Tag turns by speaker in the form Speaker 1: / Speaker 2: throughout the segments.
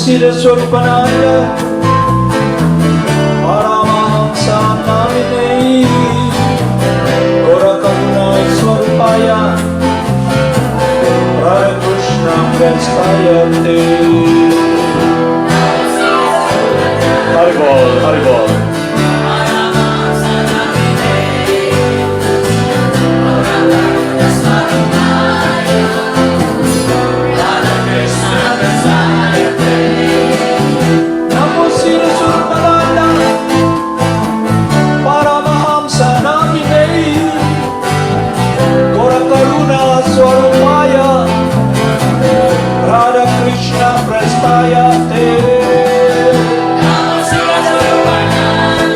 Speaker 1: Siddhaswarupananda, Paramahamsa namine, Swarupaya, Krsna Prestayate. Haribol, Haribol. Namo Siddhaswarupananda, Paramahamsa namine, Swarupaya, Radha Krishna Prestayate. Namo Siddhaswarupananda,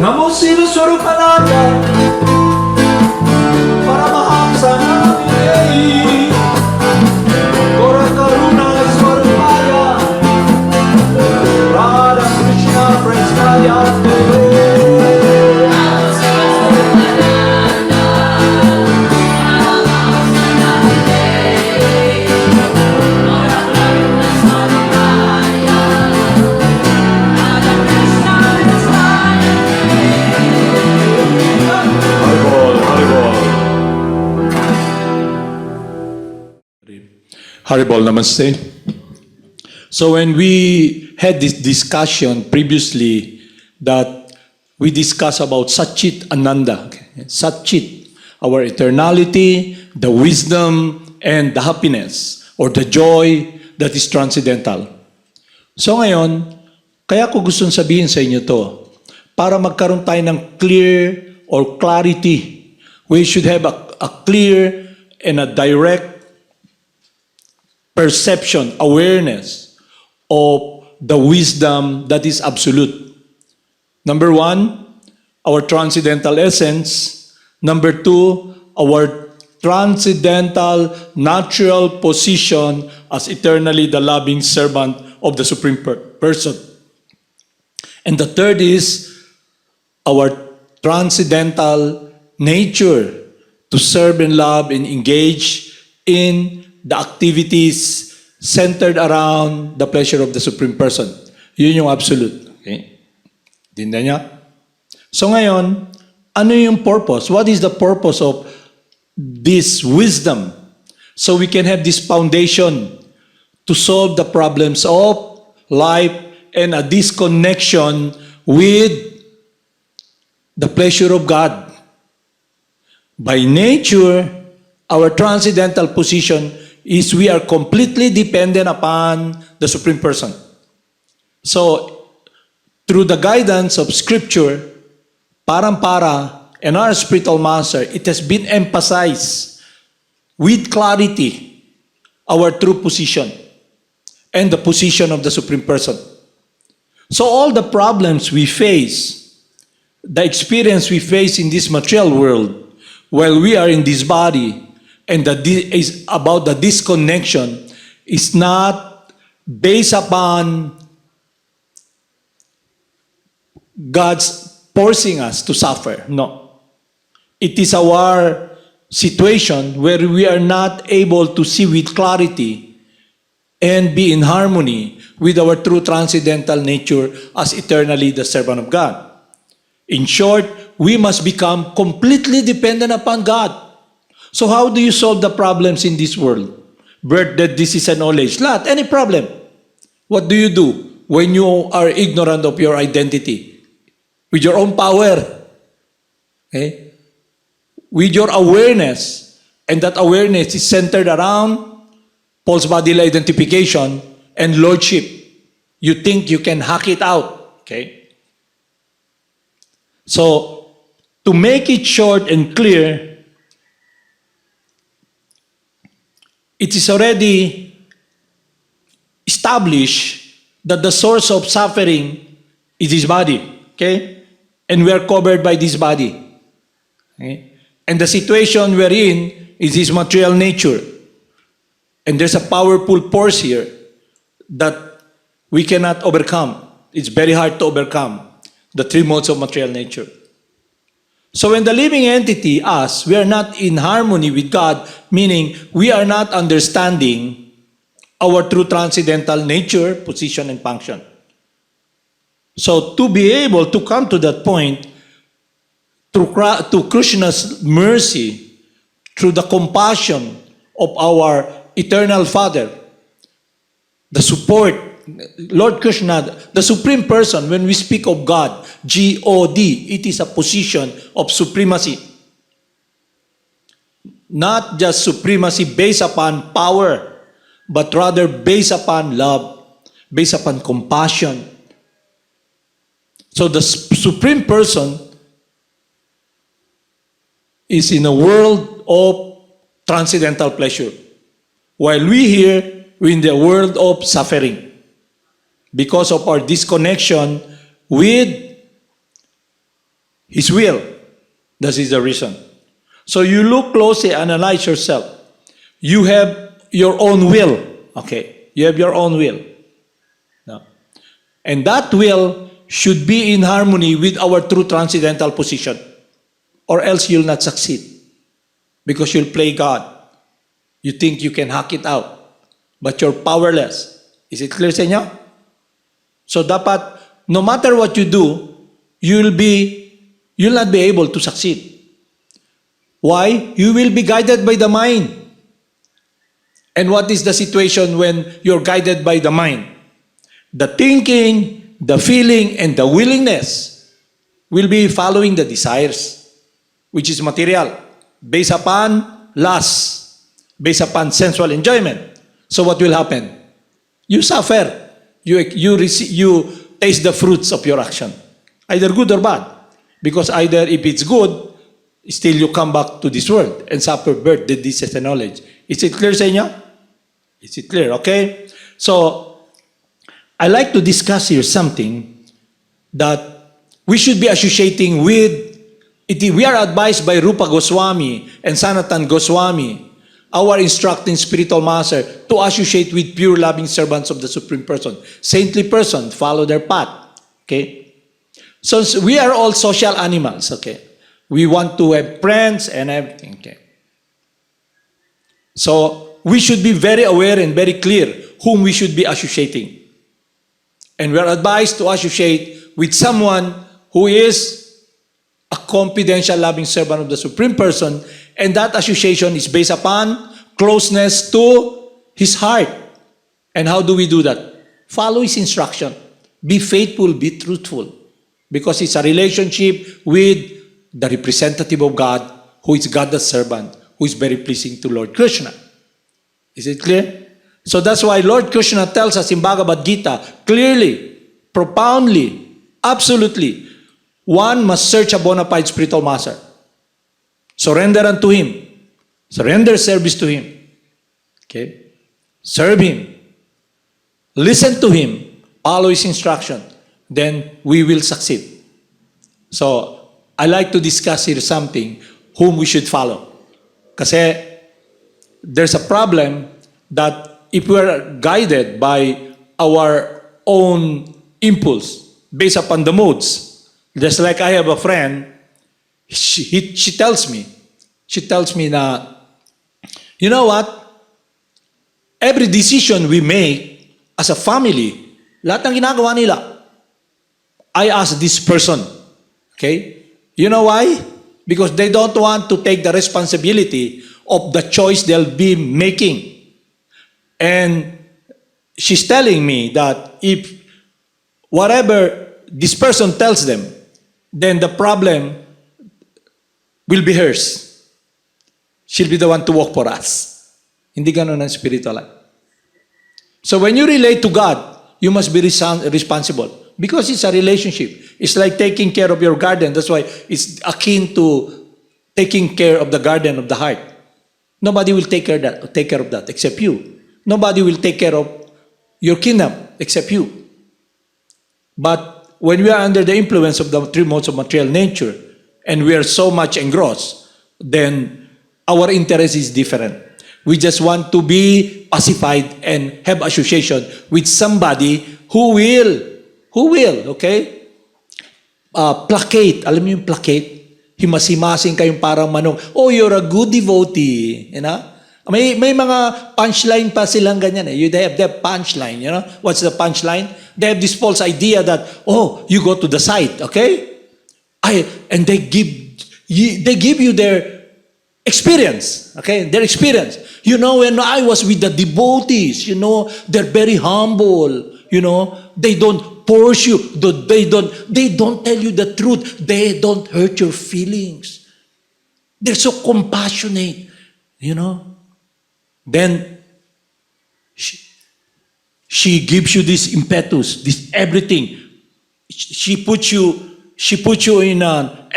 Speaker 1: Namo Siddhaswarupananda, Paramahamsa Namine, Karuna Swarupaya, Radha Krishna Prestaya.
Speaker 2: Haribol, namaste. So when we had this discussion previously that we discussed about Satchit Ananda, Satchit, our eternality, the wisdom, and the happiness or the joy that is transcendental. So ngayon, kaya ko gustong sabihin sa inyo to, para magkaroon tayo ng clear or clarity, we should have a clear and a direct perception, awareness of the wisdom that is absolute. Number one, our transcendental essence. Number two, our transcendental natural position as eternally the loving servant of the Supreme Person. And the third is our transcendental nature to serve and love and engage in the activities centered around the pleasure of the Supreme Person. Yun yung absolute. Okay? Dinda niya? So ngayon, ano yung purpose? What is the purpose of this wisdom? So we can have this foundation to solve the problems of life and a disconnection with the pleasure of God. By nature, our transcendental position is we are completely dependent upon the Supreme Person. So, through the guidance of Scripture, Parampara, and our spiritual master, it has been emphasized with clarity our true position and the position of the Supreme Person. So all the problems we face, the experience we face in this material world, while we are in this body, and is about the disconnection, is not based upon God's forcing us to suffer. No. It is our situation where we are not able to see with clarity and be in harmony with our true transcendental nature as eternally the servant of God. In short, we must become completely dependent upon God. So how do you solve the problems in this world? Birth, death, disease, and old age. Lahat, any problem. What do you do when you are ignorant of your identity? With your own power. Okay? With your awareness. And that awareness is centered around false bodily identification and lordship. You think you can hack it out. Okay? So, to make it short and clear, it is already established that the source of suffering is this body, okay? And we are covered by this body. Okay? And the situation we're in is this material nature. And there's a powerful force here that we cannot overcome. It's very hard to overcome the three modes of material nature. So when the living entity, us, we are not in harmony with God, meaning we are not understanding our true transcendental nature, position, and function. So to be able to come to that point, through Krishna's mercy, through the compassion of our eternal Father, the support, Lord Krishna, the Supreme Person, when we speak of God, G-O-D, it is a position of supremacy. Not just supremacy based upon power, but rather based upon love, based upon compassion. So the Supreme Person is in a world of transcendental pleasure, while we here, we're in the world of suffering. Because of our disconnection with His will. That is the reason. So you look closely, analyze yourself. You have your own will. Okay, you have your own will. No. And that will should be in harmony with our true transcendental position. Or else you'll not succeed. Because you'll play God. You think you can hack it out. But you're powerless. Is it clear sa inyo? So dapat, no matter what you do, you'll not be able to succeed. Why? You will be guided by the mind. And what is the situation when you're guided by the mind? The thinking, the feeling, and the willingness will be following the desires, which is material, based upon lust, based upon sensual enjoyment. So what will happen? You suffer. You taste the fruits of your action, either good or bad. Because either if it's good, still you come back to this world and suffer birth, the disease and knowledge. Is it clear sa inyo? Is it clear? Okay? So, I like to discuss here something that we should be associating with. We are advised by Rupa Goswami and Sanatan Goswami, our instructing spiritual master, to associate with pure loving servants of the Supreme Person. Saintly person, follow their path. Okay? So we are all social animals. Okay? We want to have friends and everything. Okay? So we should be very aware and very clear whom we should be associating. And we are advised to associate with someone who is a confidential loving servant of the Supreme Person, and that association is based upon closeness to his heart. And how do we do that? Follow his instruction. Be faithful, be truthful. Because it's a relationship with the representative of God, who is God the servant, who is very pleasing to Lord Krishna. Is it clear? So that's why Lord Krishna tells us in Bhagavad Gita, clearly, profoundly, absolutely, one must search a bona fide spiritual master. Surrender unto him. Surrender service to him. Okay? Serve him. Listen to him. Follow his instruction. Then we will succeed. So, I like to discuss here something whom we should follow. Kasi there's a problem that if we are guided by our own impulse based upon the modes, just like I have a friend, she tells me na, you know what? Every decision we make as a family, lahat ng ginagawa nila, I ask this person. Okay? You know why? Because they don't want to take the responsibility of the choice they'll be making. And she's telling me that if whatever this person tells them, then the problem will be hers. She'll be the one to work for us. Hindi ganun ang spiritual life. So when you relate to God, you must be responsible. Because it's a relationship. It's like taking care of your garden. That's why it's akin to taking care of the garden of the heart. Nobody will take care of that except you. Nobody will take care of your kingdom except you. But when we are under the influence of the three modes of material nature, and we are so much engrossed, then our interest is different. We just want to be pacified and have association with somebody who will, okay? Placate. Alam niyo yung placate? Himas-himasing kayong parang manong, oh, you're a good devotee. You know? May mga punchline pa silang ganyan eh. They have their punchline, you know? What's the punchline? They have this false idea that, oh, you go to the site, okay? And they give you their experience, okay? Their experience. You know, when I was with the devotees, you know, they're very humble, you know, they don't force you, they don't tell you the truth, they don't hurt your feelings. They're so compassionate, you know. Then she gives you this impetus, this everything. She puts you in a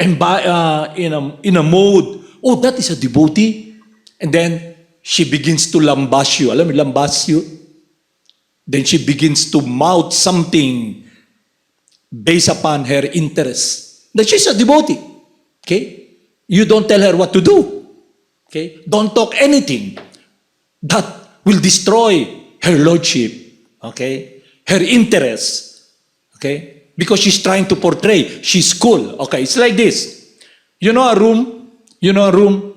Speaker 2: mode. Oh, that is a devotee. And then she begins to lambast you. Alam mo, lambast you? Then she begins to mouth something based upon her interest. that she's a devotee. Okay? You don't tell her what to do. Okay? Don't talk anything that will destroy her lordship. Okay? Her interests. Okay? Because she's trying to portray she's cool. Okay? It's like this. You know a room?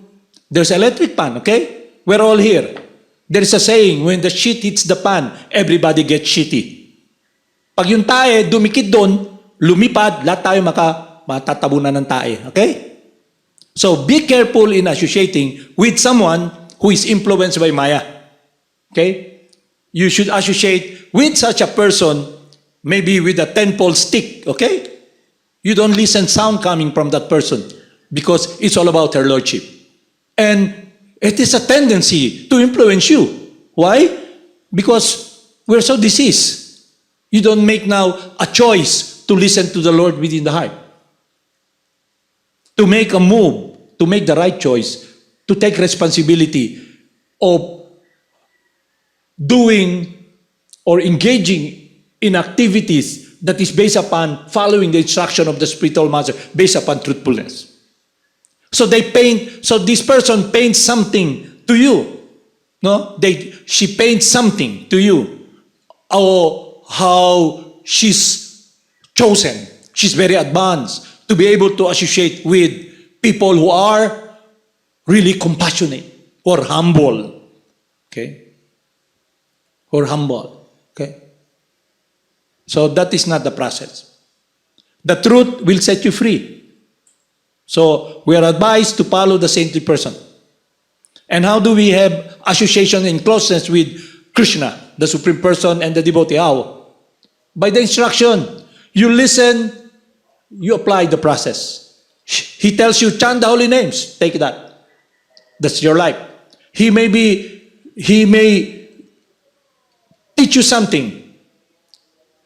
Speaker 2: There's electric pan, okay? We're all here. There is a saying, when the shit hits the pan, everybody gets shitty. Pag yung tae, dumikit doon, lumipad, lahat tayo matatabunan ng tae. Okay? So, be careful in associating with someone who is influenced by Maya. Okay? You should associate with such a person, maybe with a 10-pole stick. Okay? You don't listen sound coming from that person because it's all about her lordship. And it is a tendency to influence you. Why? Because we're so diseased. You don't make now a choice to listen to the Lord within the heart. To make a move, to make the right choice, to take responsibility of doing or engaging in activities that is based upon following the instruction of the spiritual master, based upon truthfulness. So this person paints something to you. No? She paints something to you. Oh, how she's chosen. She's very advanced to be able to associate with people who are really compassionate or humble. Okay? Or humble. Okay? So that is not the process. The truth will set you free. So we are advised to follow the saintly person. And how do we have association and closeness with Krsna, the Supreme Person and the devotee? How? By the instruction. You listen, you apply the process. He tells you, chant the holy names. Take that. That's your life. He may teach you something.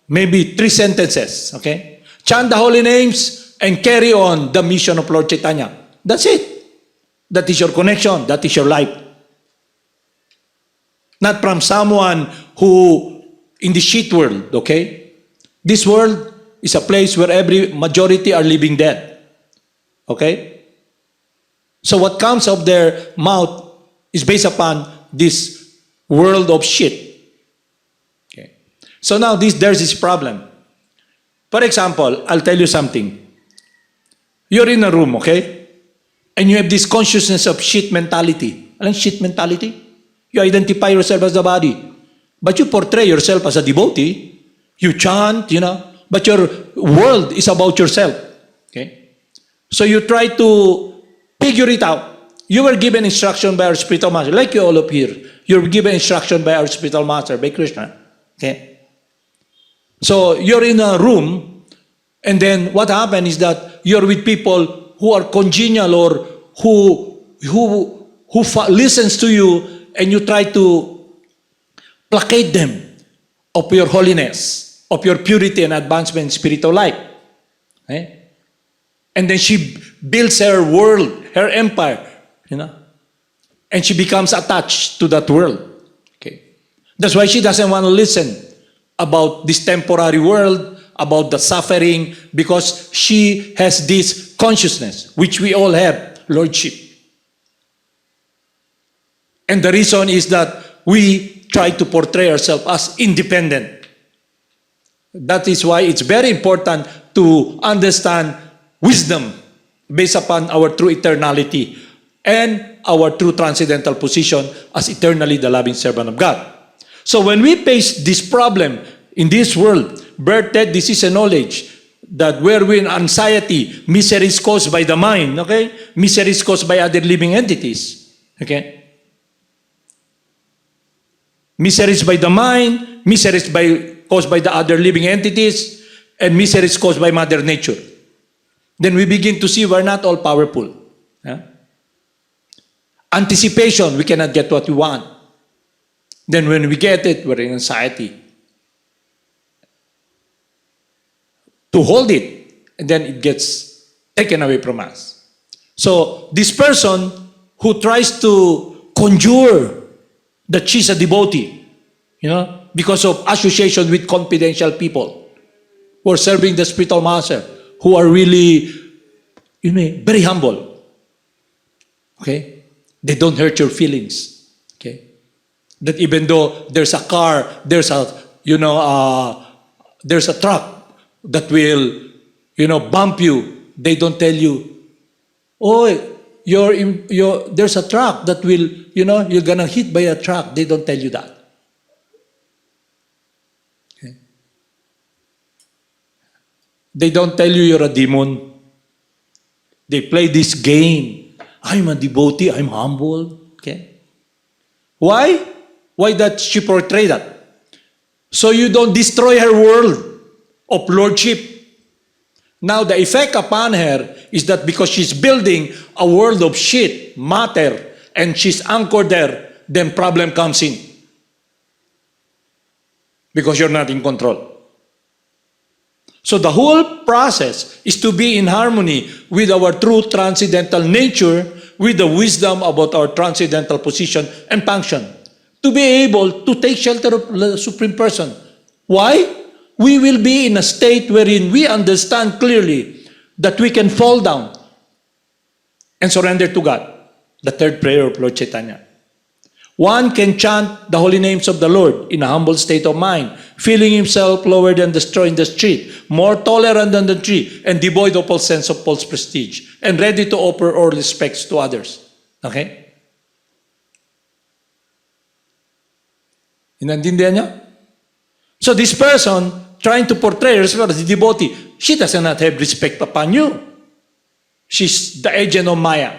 Speaker 2: Maybe 3 sentences. Okay? Chant the holy names and carry on the mission of Lord Chaitanya. That's it. That is your connection. That is your life. Not from someone who, in the shit world, okay? This world is a place where every majority are living dead. Okay? So what comes of their mouth is based upon this world of shit. Okay? So now there's this problem. For example, I'll tell you something. You're in a room, okay? And you have this consciousness of shit mentality. Anong shit mentality? You identify yourself as the body. But you portray yourself as a devotee. You chant, but your world is about yourself. Okay? So you try to figure it out. You were given instruction by our spiritual master, like you all up here. You're given instruction by our spiritual master, by Krsna. Okay? So you're in a room, and then what happened is that you're with people who are congenial or who listens to you, and you try to placate them of your holiness, of your purity and advancement in spiritual life. Okay? And then she builds her world, her empire, and she becomes attached to that world. Okay? That's why she doesn't want to listen about this temporary world, about the suffering, because she has this consciousness, which we all have, lordship. And the reason is that we try to portray ourselves as independent. That is why it's very important to understand wisdom based upon our true eternality and our true transcendental position as eternally the loving servant of God. So when we face this problem in this world, birth, death, disease, and knowledge, that where we're in anxiety, misery is caused by the mind, okay? Misery is caused by other living entities, okay? Misery is by the mind, misery is caused by the other living entities, and misery is caused by Mother Nature. Then we begin to see we're not all powerful. Yeah? Anticipation, we cannot get what we want. Then when we get it, we're in anxiety. To hold it, and then it gets taken away from us. So this person who tries to conjure that she's a devotee, because of association with confidential people who are serving the spiritual master, who are really very humble. Okay? They don't hurt your feelings. Okay? That even though there's a car, there's a truck that will, bump you, they don't tell you, oh, there's a truck that will, you're gonna hit by a truck. They don't tell you that. Okay? They don't tell you you're a demon. They play this game. I'm a devotee, I'm humble. Okay? Why? Why does she portray that? So you don't destroy her world of lordship. Now the effect upon her is that because she's building a world of shit, matter, and she's anchored there, then problem comes in. Because you're not in control. So the whole process is to be in harmony with our true transcendental nature, with the wisdom about our transcendental position and function, to be able to take shelter of the Supreme Person. Why? We will be in a state wherein we understand clearly that we can fall down and surrender to God. The third prayer of Lord Chaitanya. One can chant the holy names of the Lord in a humble state of mind, feeling himself lower than the straw in the street, more tolerant than the tree, and devoid of all sense of false prestige, and ready to offer all respects to others. Okay? Inantindihan niyo? So this person, trying to portray herself as a devotee, she does not have respect upon you. She's the agent of Maya,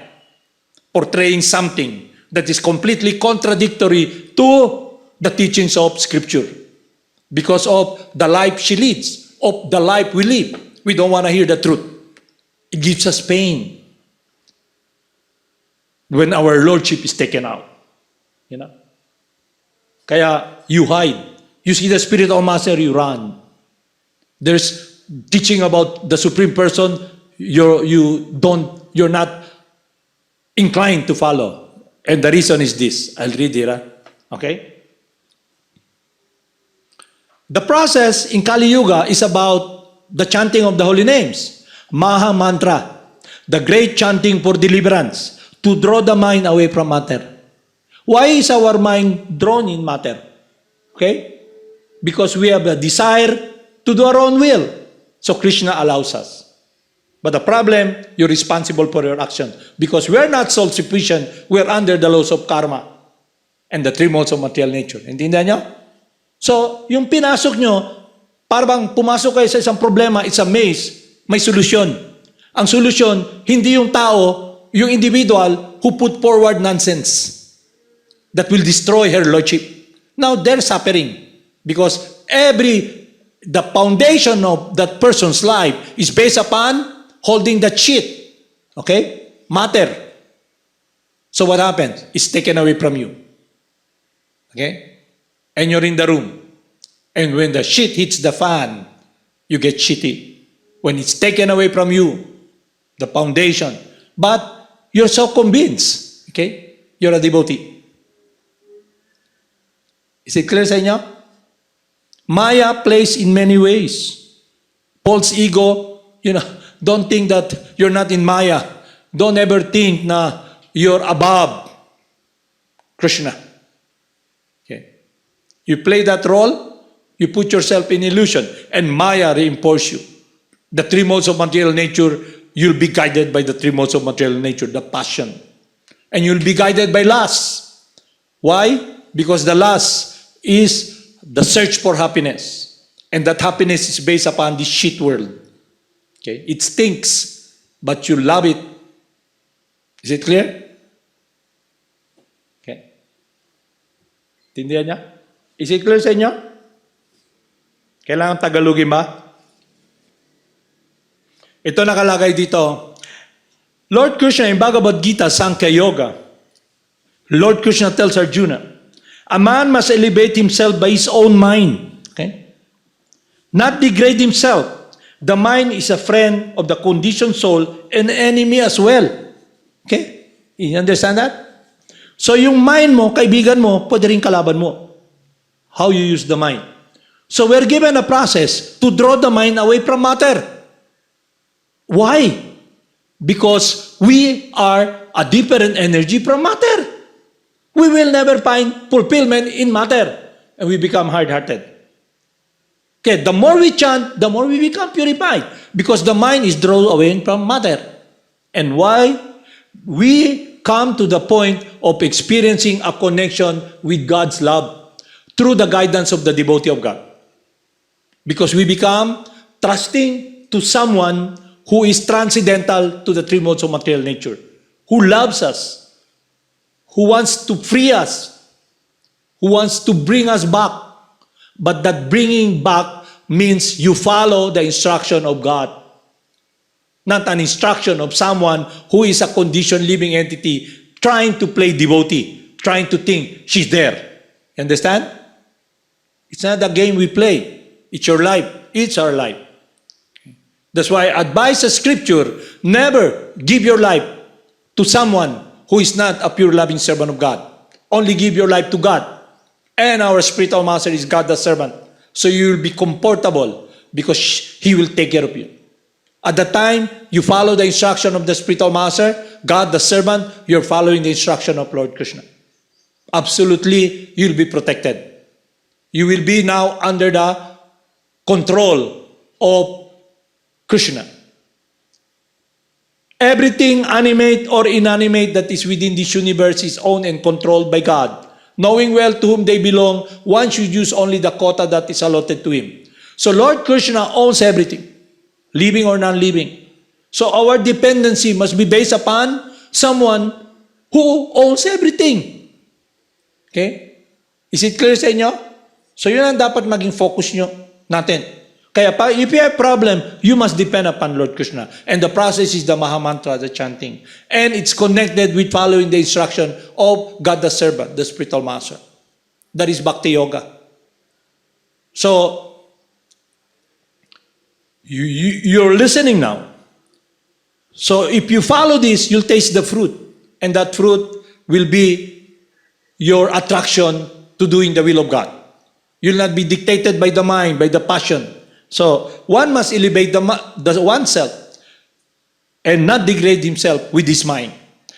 Speaker 2: portraying something that is completely contradictory to the teachings of Scripture. Because of the life she leads, of the life we live. We don't want to hear the truth. It gives us pain when our lordship is taken out. Kaya you hide. You see the spirit of master, you run. There's teaching about the Supreme Person, you're not inclined to follow. And the reason is this. I'll read it. Okay? The process in Kali Yuga is about the chanting of the holy names. Maha Mantra. The great chanting for deliverance. To draw the mind away from matter. Why is our mind drawn in matter? Okay? Because we have a desire to do our own will. So Krishna allows us. But the problem, you're responsible for your actions. Because we're not self-sufficient, we're under the laws of karma and the three modes of material nature. Intindihan nyo? So, yung pinasok nyo, parang pumasok kayo sa isang problema, it's a maze, may solusyon. Ang solusyon, hindi yung tao, yung individual who put forward nonsense that will destroy her lordship. Now, they're suffering because the foundation of that person's life is based upon holding that shit. Okay? Matter. So what happens? It's taken away from you. Okay? And you're in the room. And when the shit hits the fan, you get shitty. When it's taken away from you, the foundation. But you're so convinced. Okay? You're a devotee. Is it clear sa inyo? Maya plays in many ways. False ego, don't think that you're not in Maya. Don't ever think na you're above Krishna. Okay. You play that role, you put yourself in illusion, and Maya reinforces you. The three modes of material nature, you'll be guided by the three modes of material nature, the passion. And you'll be guided by lust. Why? Because the lust is the search for happiness. And that happiness is based upon this shit world. Okay? It stinks, but you love it. Is it clear? Okay. Tindihan niya? Is it clear sa inyo? Kailangan Tagalogin ba? Ito nakalagay dito. Lord Krishna in Bhagavad Gita, Sankhya Yoga, Lord Krishna tells Arjuna, a man must elevate himself by his own mind. Okay? Not degrade himself. The mind is a friend of the conditioned soul and enemy as well. Okay? You understand that? So yung mind mo, kaibigan mo, pwede rin kalaban mo. How you use the mind. So we're given a process to draw the mind away from matter. Why? Because we are a different energy from matter. We will never find fulfillment in matter. And we become hard-hearted. Okay, the more we chant, the more we become purified. Because the mind is drawn away from matter. And why? We come to the point of experiencing a connection with God's love through the guidance of the devotee of God. Because we become trusting to someone who is transcendental to the three modes of material nature, who loves us, who wants to free us, who wants to bring us back. But that bringing back means you follow the instruction of God, not an instruction of someone who is a conditioned living entity trying to play devotee, trying to think she's there. You understand? It's not a game we play. It's your life. It's our life. That's why I advise the scripture, never give your life to someone who is not a pure loving servant of God. Only give your life to God. And our spiritual master is God the servant. So you will be comfortable because He will take care of you. At the time you follow the instruction of the spiritual master, God the servant, you're following the instruction of Lord Krishna. Absolutely, you'll be protected. You will be now under the control of Krishna. Everything animate or inanimate that is within this universe is owned and controlled by God. Knowing well to whom they belong, one should use only the quota that is allotted to him. So Lord Krishna owns everything, living or non-living. So our dependency must be based upon someone who owns everything. Okay? Is it clear sa inyo? So yun ang dapat maging focus nyo natin. Kaya if you have problem, you must depend upon Lord Krishna. And the process is the Maha Mantra, the chanting. And it's connected with following the instruction of God the servant, the spiritual master. That is Bhakti Yoga. So, you're listening now. So if you follow this, you'll taste the fruit. And that fruit will be your attraction to doing the will of God. You'll not be dictated by the mind, by the passion. So, one must elevate the oneself and not degrade himself with his mind.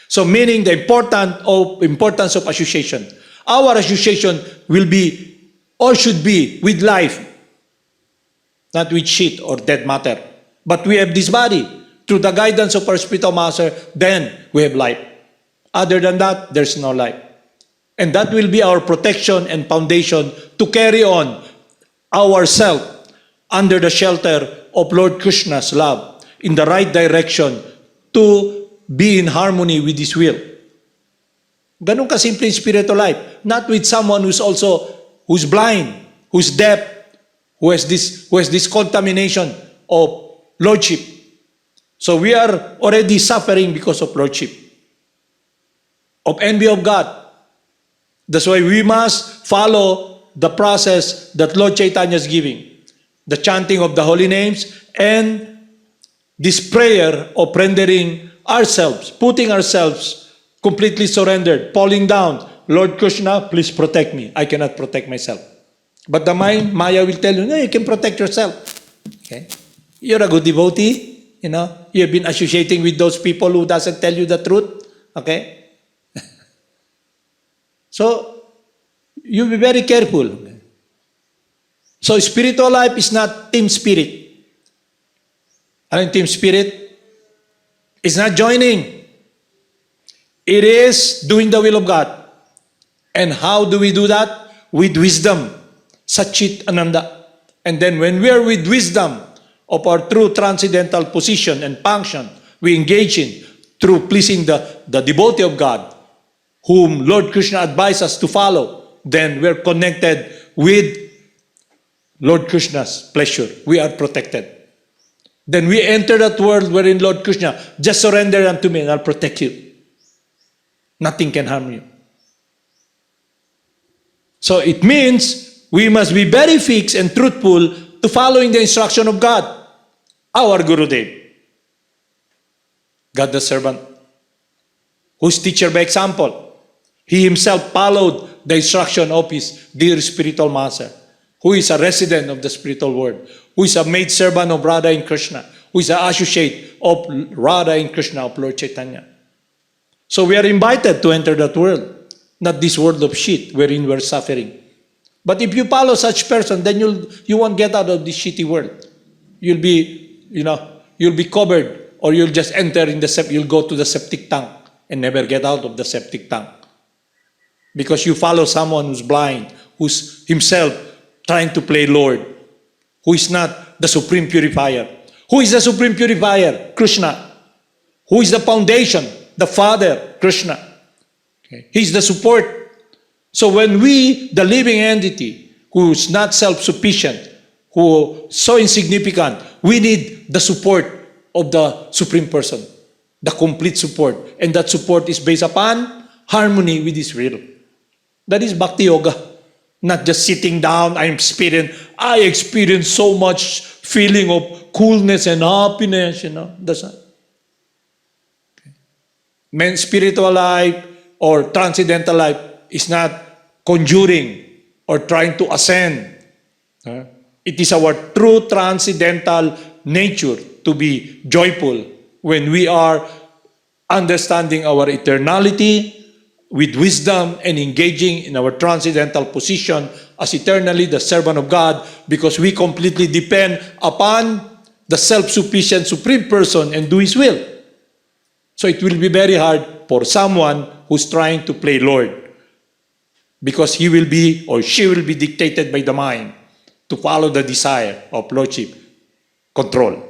Speaker 2: So, meaning the importance of association. Our association will be or should be with life, not with shit or dead matter. But we have this body. Through the guidance of our spiritual master, then we have life. Other than that, there's no life. And that will be our protection and foundation to carry on ourselves under the shelter of Lord Krishna's love in the right direction to be in harmony with His will. Ganun kasimple in spiritual life. Not with someone who's blind, who's deaf, who has this contamination of lordship. So we are already suffering because of lordship, of envy of God. That's why we must follow the process that Lord Chaitanya is giving. The chanting of the holy names and this prayer of rendering ourselves, putting ourselves completely surrendered, falling down. Lord Krishna, please protect me. I cannot protect myself. But the mind, Maya will tell you, no, you can protect yourself. Okay? You're a good devotee. You know, you've been associating with those people who doesn't tell you the truth. Okay? So, you be very careful. So, spiritual life is not team spirit. Ano yung team spirit? It's not joining. It is doing the will of God. And how do we do that? With wisdom. Satchit Ananda. And then when we are with wisdom of our true transcendental position and function, we engage in through pleasing the devotee of God, whom Lord Krishna advised us to follow, then we're connected with Lord Krishna's pleasure. We are protected. Then we enter that world wherein Lord Krishna, just surrender unto me and I'll protect you. Nothing can harm you. So it means we must be very fixed and truthful to following the instruction of God, our Gurudev, God the servant, whose teacher by example. He himself followed the instruction of his dear spiritual master, who is a resident of the spiritual world, who is a maid servant of Radha and Krishna, who is an associate of Radha and Krishna, of Lord Chaitanya. So we are invited to enter that world, not this world of shit wherein we're suffering. But if you follow such person, then you won't get out of this shitty world. You'll be covered, or you'll just enter in you'll go to the septic tank and never get out of the septic tank. Because you follow someone who's blind, who's himself trying to play Lord, who is not the supreme purifier. Who is the supreme purifier? Krishna. Who is the foundation? The Father, Krishna. Okay. He's the support. So when we, the living entity, who's not self-sufficient, who so insignificant, we need the support of the Supreme Person, the complete support. And that support is based upon harmony with His will. That is Bhakti Yoga. Not just sitting down, I experience so much feeling of coolness and happiness, That's not. Okay. Spiritual life or transcendental life is not conjuring or trying to ascend. It is our true transcendental nature to be joyful when we are understanding our eternality with wisdom and engaging in our transcendental position as eternally the servant of God, because we completely depend upon the self-sufficient Supreme Person and do His will. So it will be very hard for someone who's trying to play Lord, because he will be or she will be dictated by the mind to follow the desire of Lordship, control.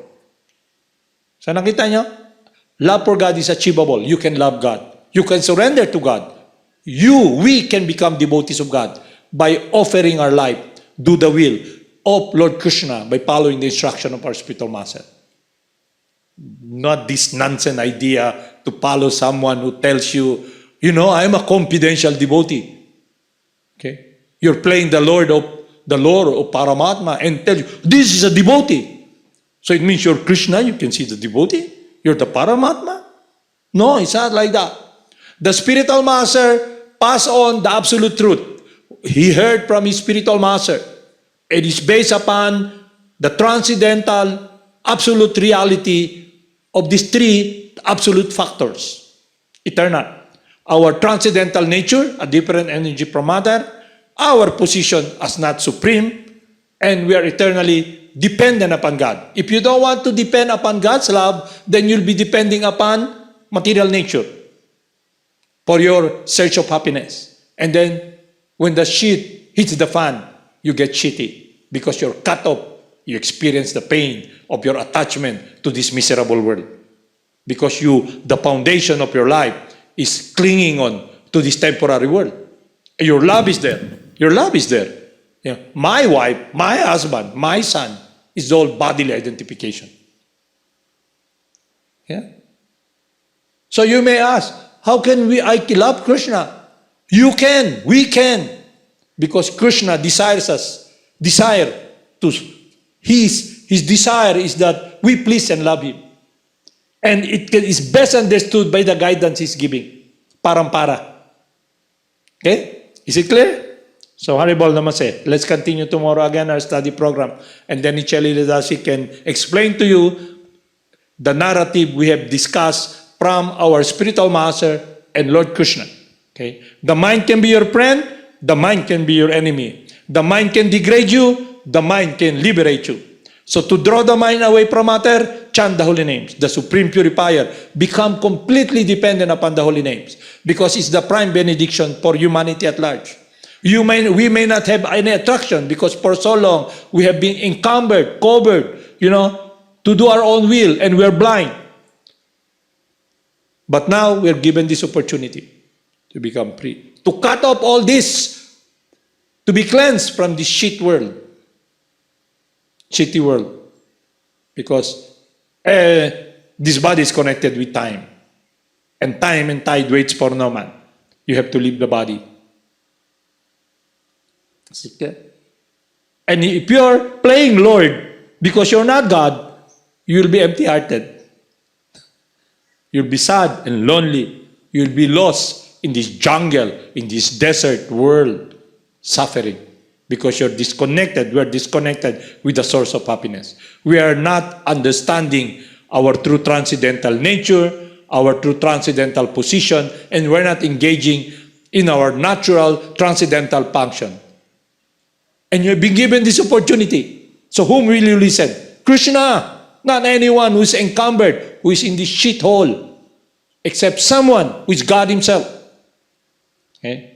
Speaker 2: So nakita nyo? Love for God is achievable. You can love God. You can surrender to God. We can become devotees of God by offering our life, do the will of Lord Krishna by following the instruction of our spiritual master. Not this nonsense idea to follow someone who tells you, I'm a confidential devotee. Okay? You're playing the Lord of Paramatma and tell you, this is a devotee. So it means you're Krishna, you can see the devotee. You're the Paramatma. No, it's not like that. The spiritual master passed on the absolute truth. He heard from his spiritual master. It is based upon the transcendental absolute reality of these three absolute factors. Eternal. Our transcendental nature, a different energy from matter, our position as not supreme, and we are eternally dependent upon God. If you don't want to depend upon God's love, then you'll be depending upon material nature for your search of happiness. And then when the shit hits the fan, you get shitty because you're cut off. You experience the pain of your attachment to this miserable world. Because the foundation of your life is clinging on to this temporary world. Your love is there. Your love is there. Yeah. My wife, my husband, my son is all bodily identification. Yeah. So you may ask, how can I love Krishna? You can, we can. Because Krishna desires us. His desire is that we please and love Him. And it is best understood by the guidance He's giving. Parampara. Okay? Is it clear? So Haribol Namaste. Let's continue tomorrow again our study program. And then Ichali Ledasi can explain to you the narrative we have discussed from our spiritual master and Lord Krishna. Okay? The mind can be your friend, the mind can be your enemy. The mind can degrade you, the mind can liberate you. So to draw the mind away from matter, chant the holy names. The supreme purifier. Become completely dependent upon the holy names. Because it's the prime benediction for humanity at large. We may not have any attraction because for so long we have been encumbered, covered, to do our own will, and we're blind. But now we're given this opportunity to become free. To cut off all this, to be cleansed from this shitty world. Because this body is connected with time. And time and tide waits for no man. You have to leave the body. And if you're playing Lord because you're not God, you'll be empty-hearted. You'll be sad and lonely. You'll be lost in this jungle, in this desert world, suffering. Because you're disconnected. We're disconnected with the source of happiness. We are not understanding our true transcendental nature, our true transcendental position, and we're not engaging in our natural transcendental function. And you've been given this opportunity. So whom will you listen? Krishna, not anyone who is encumbered, who is in this shithole, except someone who is God Himself. Okay?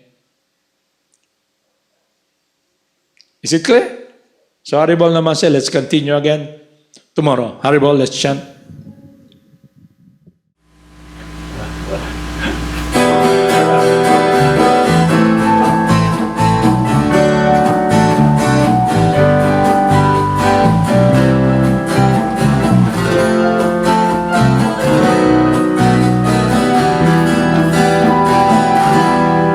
Speaker 2: Is it clear? So Haribol Namaste, let's continue again tomorrow. Haribol, let's chant.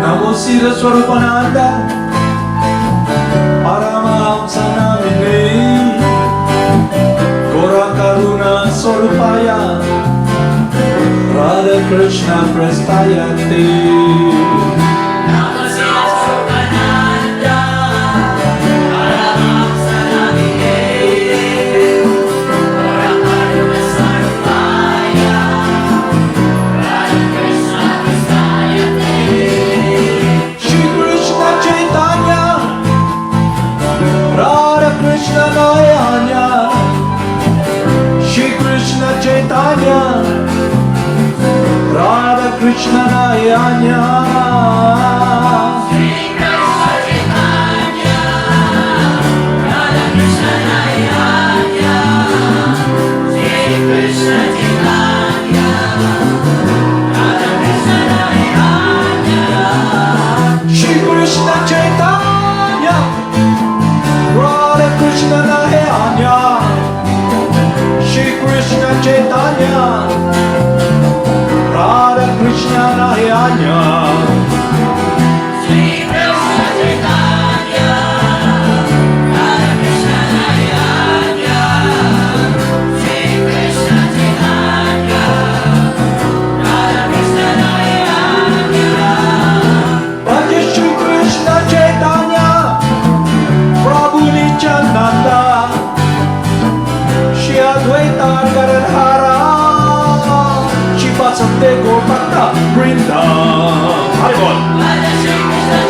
Speaker 1: Namo Siddhaswarupananda, Paramahamsa namine, Gora Karuna Swarupaya, Radha Krishna Prastayate.
Speaker 3: Namo Siddhaswarupananda, Paramahamsa namine, Gora Karuna Swarupaya, Radha Krishna Prastayate.
Speaker 1: Shri Krishna Chaitanya, Radha Krishna Nayanya, Shri Krishna Chaitanya, Radha Krishna Nayanya.
Speaker 3: Shri Krishna Chaitanya, Radha Krishna Nayanya, Shri Krishna Chaitanya, Radha Krishna Nayanya.
Speaker 1: Shri Krishna Chaitanya, Radha Krishna Nayanya, Shri Krishna Chaitanya, Radha Krishna Nayanya.
Speaker 3: Shri Krishna Chaitanya, Radha Krishna Nayanya, Shri Krishna Chaitanya, Radha Krishna Nayanya.
Speaker 1: Bhaja Shri Krishna Chaitanya, Prabhu Nityananda, Shri Advaita Gadadhara, Shri Vasudeva Gopaka Vrinda. Haribol.
Speaker 3: Bhaja Shri Krishna